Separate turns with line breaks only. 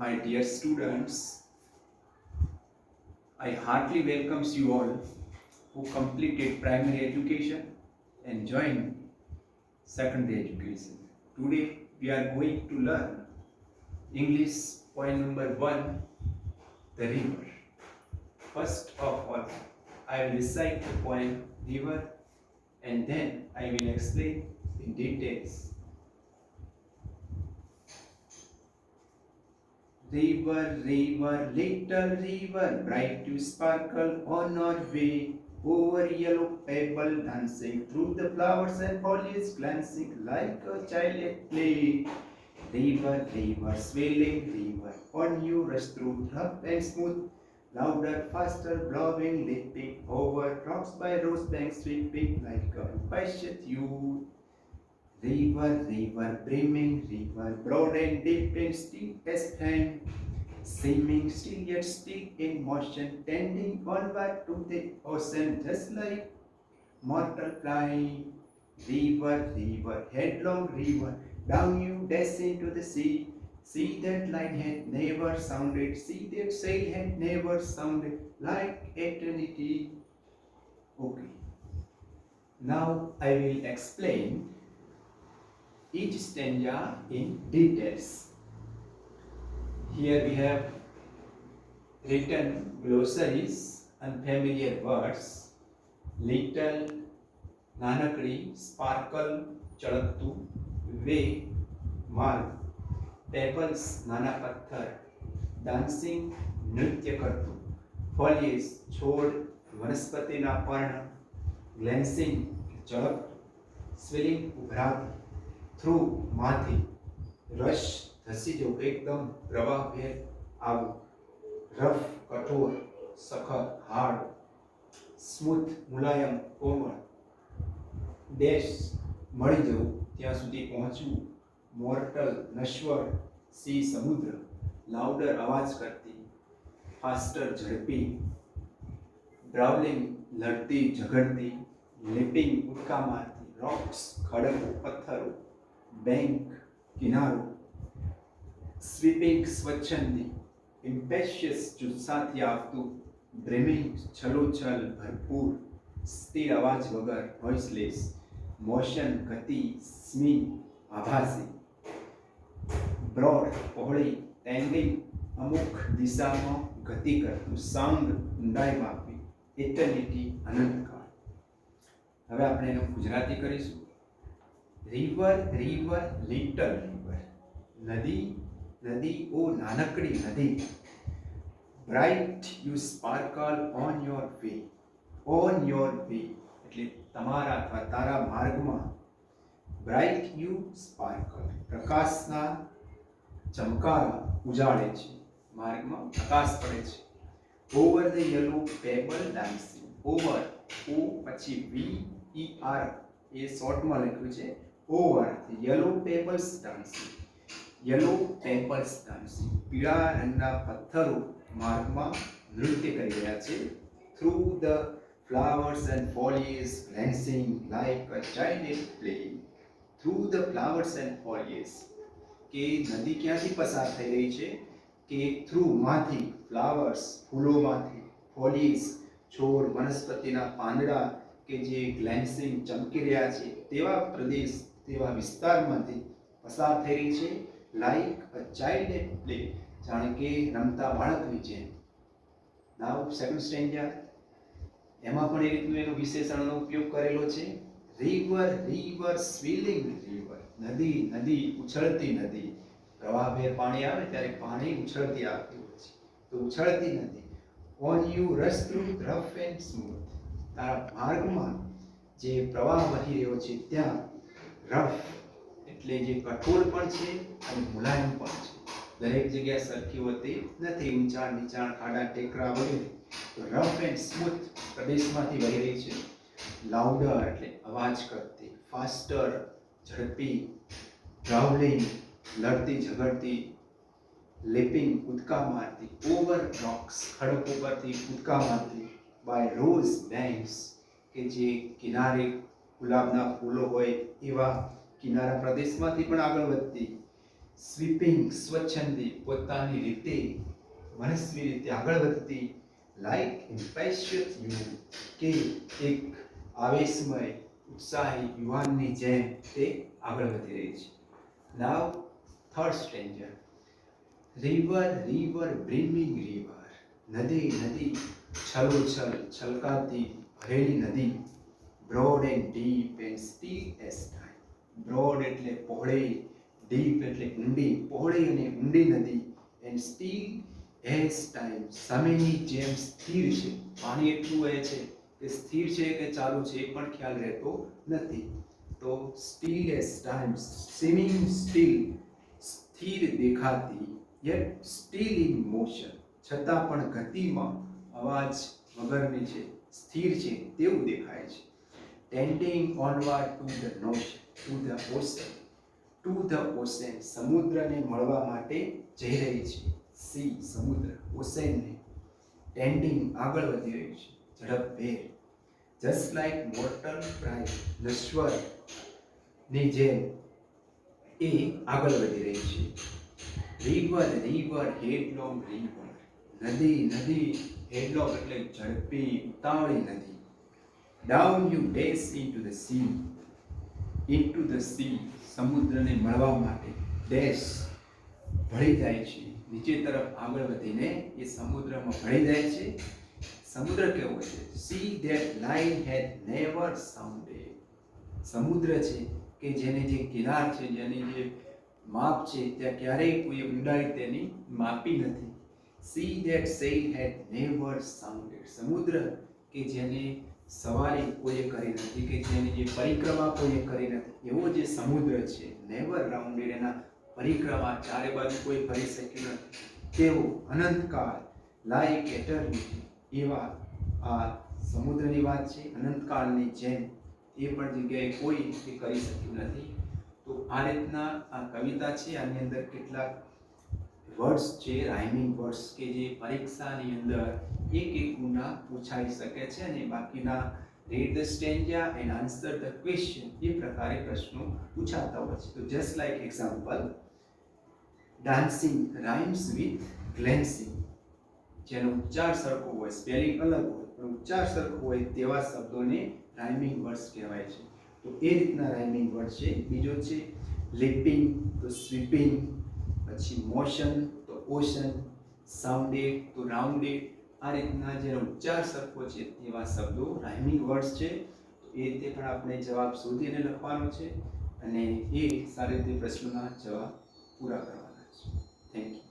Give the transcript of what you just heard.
My dear students, I heartily welcomes you all who completed primary education and joined secondary education. Today we are going to learn English point number 1, the river. First of all, I will recite the poem river and then I will explain in details. River, river, little river, bright to sparkle on our way. Over yellow pebble dancing through the flowers and foliage glancing like a child at play. River, river, swelling river, on you rush through rough and smooth. Louder, faster, blowing, leaping over rocks by rose banks, sweeping like a impatient youth. River, river, brimming river, broad and deep and steep as time, seeming still yet still in motion, tending onward to the ocean, just like mortal flying. River, river, headlong river, down you dash into the sea. See that line had never sounded, see that sail had never sounded like eternity. Okay, now I will explain each stanza in details. Here we have written glossaries, unfamiliar words, little, nanakdi, sparkle, ચળકતું, way, માર્ગ, pebbles, નાના પથ્થર, dancing, નૃત્ય કરતું, foliage, છોડ, વનસ્પતિના પર્ણ, glancing, ચળકતું, swelling, ઉભરાતું, through, માંથી, rush, ધસી જવું, એકદમ પ્રવાહભેર આવું, રફ, કઠોર, સખત, હાર્ડ, સ્મૂથ, મુલાયમ, કોમળ, ડેશ, મળી જવું, ત્યાં સુધી પહોંચવું, મોર્ટલ, નશ્વર, સી, સમુદ્ર, લાઉડર, અવાજ કરતી, ફાસ્ટર, ઝડપી, બ્રાઉલિંગ, લડતી, ઝઘડતી, લીપિંગ, ઉડકા મારતી, રોક્સ, ખડકો, પથ્થરો, બેંક, કિનારો, સ્વીપિંગ, સ્વચ્છંદી, ઇમ્પેશિયસ, જુસ્સાથી આવતું, બ્રિમિંગ, છલોછલ, ભરપૂર, સ્થિર અવાજ વગર, વોઇસલેસ, મોશન, ગતિ, સ્મી, આભાસી, બ્રોડ, પહોળી, ટેન્ડિંગ, અમુક દિશામાં ગતિ કરતું, સાઉન્ડ, ઊંડાઈ માપવી, ઇટર્નિટી, અનંતકાળ. હવે આપણે એનું ગુજરાતી કરીશું. રિવર, રિવર, લિટલ રિવર, નદી, નદી, ઓ નાનકડી નદી. Bright you sparkle on your way, on your way એટલે તમારા અથવા તારા માર્ગમાં. બ્રાઇટ યુ સ્પાર્કલ પ્રકાશના ચમકારા ઉજાડે છે, માર્ગમાં પ્રકાશ પડે છે. Over the yellow pebble dancing, over, O પછી વી ઈ આર એ શોર્ટમાં લખ્યું છે, over yellow pebbles dancing, yellow pebbles dancing પીળા રંગના પથ્થરો માર્ગમાં નૃત્ય કરી રહ્યા છે. Through the flowers and foliage glancing like a child at play. Through the flowers and foliage કે નદી ક્યાંથી પસાર થઈ રહી છે કે થ્રુ માંથી, ફ્લાવર્સ ફૂલોમાંથી, ફોલિયેજ છોડ વનસ્પતિના પાંદડા કે જે ગ્લેન્સિંગ ચમકી રહ્યા છે તેવા પ્રદેશ, તેવા વિસ્તારમાંથી પસાર થઈ રહી છે. Like a child at play જાણે કે રમતા બાળકની જેમ. નાઉ સેકન્ડ સ્ટેન્જા, એમાં પણ એ રીતનું એનો વિશેષણનો ઉપયોગ કરેલો છે. રિવર, રિવર, સ્વિલિંગ રિવર, નદી, નદી, ઉછળતી નદી. પ્રવાહભેર પાણી આવે ત્યારે પાણી ઉછળતી આવતી હોય છે, તો ઉછળતી નદી. On you rush through rough and smooth, તારા માર્ગમાં જે પ્રવાહ વહી રહ્યો છે ત્યાં રફ એટલે જે કઠોર પણ છે અને મુલાયમ પણ છે. દરેક જગ્યા સરખી હોતી નથી, ઊંચાણ નીચાણ, ખાડા ટેકરા વગેરે. તો રફ એન્ડ સ્મૂથ પ્રદેશમાંથી વહી રહી છે. લાઉડર એટલે અવાજ કરતી, ફાસ્ટર ઝડપી, ગ્રાઉલિંગ લડતી ઝઘડતી, લેપિંગ કૂદકા મારતી, ઓવર રોક્સ ખડકો પરથી કૂદકા મારતી, બાય રોઝ બેંક્સ કે જે કિનારે ગુલાબના ફૂલો હોય એવા કિનારા પ્રદેશમાંથી પણ આગળ વધતી, સ્વીપિંગ સ્વચ્છંદી પોતાની રીતે મનસ્વી રીતે આગળ વધતી લાઈક ઇમ્પેશિયસ યુ કે એક આવેશમય ઉત્સાહી યુવાનની જેમ તે આગળ વધી રહી છે. Now third stranger. River river brimming river. નદી નદી છલોછલ છલકાતી ભરેલી નદી. Broad and deep and still as time. Broad એટલે પહોળી, ડીપ એટલે ઊંડી, પહોળી અને ઊંડી નદી. એન્ડ સ્ટીલ એસ ટાઈમ સમયની જેમ સ્થિર છે. પાણી એટલું વહે છે કે સ્થિર છે કે ચાલુ છે એ પણ ખ્યાલ રહેતો નથી. તો steel as time, swimming steel, સ્થિર દેખાતી, યet સ્ટીલ ઇન મોશન, છતાં પણ ગતિમાં અવાજ વગરની છે, સ્થિર છે તેવું દેખાય છે. Tending onward to the notion, to the ocean, to the ocean, સમુદ્રને મળવા માટે જઈ રહી છે. સી સમુદ્ર, ઓશનને ટેન્ડિંગ આગળ વધી રહ્યું છે, ઝડપભેર. જસ્ટ લાઈક મોર્ટલ પ્રાઇડ, નશ્વર ની જેમ એ આગળ વધી રહી છે. River river headlong river. નદી નદી હેડલોંગ એટલે ઝડપી ઉતાવળી નદી. Down you dash into the sea, into the sea, સમુદ્રને મળવા માટે ડેશ ભળી જાય છે, નીચે તરફ આગળ વધીને એ સમુદ્રમાં ભળી જાય છે. સમુદ્ર કેવો છે? Sea that line had never sounded. સમુદ્ર છે કે જેને જે કિનાર છે, જેની જે માપ છે, ત્યાં ક્યારેય કોઈ ઊંડાઈ તેની માપી નથી. Sea that sail had never sounded. સમુદ્ર કે જેને સવારી કોઈએ કરી નથી, કે જેની જે પરિક્રમા કોઈએ કરી નથી, એવો જે સમુદ્ર છે, નેવર રાઉન્ડેડ, એના પરિક્રમા ચારે બાજુ કોઈ કરી શક્યું નથી તેવો અનંતકાળ, લાઈક એટર્નિટી, એવા આ સમુદ્રની વાત છે. અનંતકાળની જેમ એ પણ જગ્યાએ કોઈ એ કરી શક્યું નથી. તો આ રીતના આ કવિતા છે. આની અંદર કેટલાક વર્ડ્સ છે, રાઇમિંગ વર્ડ્સ, કે જે પરીક્ષાની અંદર એક એક ગુના પૂછાઈ શકે છે અને બાકીના read the stanza and answer the question એ પ્રકારે પ્રશ્નો પૂછાતા હોય છે. તો just like example, dancing rhymes with glancing. જેનો ઉચ્ચાર સરખો હોય, સ્પેલિંગ અલગ હોય પણ ઉચ્ચાર સરખો હોય તેવા શબ્દોને રાઇમિંગ વર્ડ્સ કહેવાય છે. તો એ રીતના રાઇમિંગ વર્ડ છે. બીજો છે લિપિંગ, તો સ્વીપિંગ, પછી મોશન તો ઓશન, સાઉન્ડેડ તો રાઉન્ડેડ. આ રીતના જેનો ઉચ્ચાર સરખો છે એવા શબ્દો રાઇમિંગ વર્ડ્સ છે. તો એ રીતે પણ આપણે જવાબ શોધીને લખવાનો છે અને એ સારી રીતે પ્રશ્નોના જવાબ પૂરા કરવાના છે. Thank you.